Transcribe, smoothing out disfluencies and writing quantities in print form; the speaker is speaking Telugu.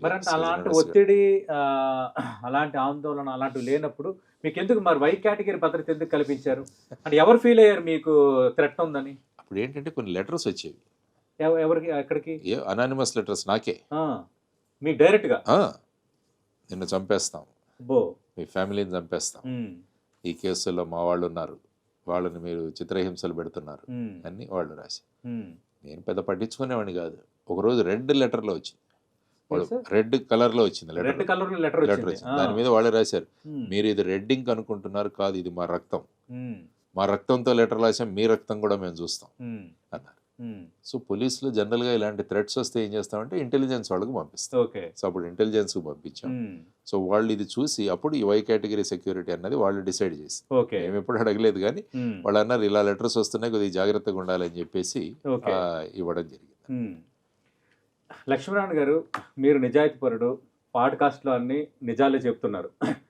మరి అంటే అలాంటి ఒత్తిడి అలాంటి ఆందోళన అలాంటివి లేనప్పుడు మీకెందుకు మరి వై కేటగిరీ భద్రత ఎందుకు కల్పించారు? అంటే ఎవరు ఫీల్ అయ్యారు మీకు థ్రెట్ ఉందని? అప్పుడు ఏంటంటే కొన్ని లెటర్స్ వచ్చేవి. ఎవరికి ఎక్కడికి? అనానిమస్ లెటర్స్ నాకే. ఆ! మీకు డైరెక్ట్‌గా? ఆ! నిన్ను చంపేస్తాం. అబ్బో! మీ ఫ్యామిలీని చంపేస్తాం. హ్మ్. ఈ కేసుల్లో మా వాళ్ళున్నారు. వాళ్ళని మీరు చిత్రహింసలు పెడుతున్నారు హ్మ్. అని వాళ్ళు రాశారు. హ్మ్. నేను పెద్ద పట్టించుకునేవాడిని కాదు. ఒకరోజు రెడ్ లెటర్‌లో వచ్చింది. వాడు తెలుసా? రెడ్ కలర్‌లో వచ్చింది లెటర్. రెడ్ కలర్‌లో లెటర్ లెటర్ వచ్చింది. వచ్చింది. ఆ! దాని మీద వాళ్ళే రాశారు. హ్మ్. మీరు ఇది రెడ్ ఇంక్ అనుకుంటున్నారు. కాదు, ఇది మా రక్తం. హ్మ్. మా రక్తంతో లెటర్ రాసాం. మీ రక్తం కూడా మేము చూస్తాం హ్మ్. అన్నారు. హ్మ్. సో పోలీసులు జనరల్‌గా ఇలాంటి థ్రెట్స్ వస్తే ఏం చేస్తామంటే ఇంటెలిజెన్స్ వాళ్ళకి పంపిస్తాం. ఓకే. సో అప్పుడు ఇంటెలిజెన్స్‌కి పంపించాం. హ్మ్. సో వాళ్ళు ఇది చూసి అప్పుడు ఈ వై కేటగిరీ సెక్యూరిటీ అన్నది వాళ్ళు డిసైడ్ చేసి, ఓకే. మేము ఎప్పుడు అడగలేదు కానీ హ్మ్. వాళ్ళు అన్నారు ఇలా లెటర్స్ వస్తున్నాయి, కొద్దిగా జాగ్రత్తగా ఉండాలని చెప్పేసి ఓకే. ఇవ్వడం జరిగింది. హ్మ్. లక్ష్మీనారాయణ గారు, మీరు నిజాయితీపరుడు. పాడ్‌కాస్ట్‌లో అన్ని నిజాలే చెప్తున్నారు.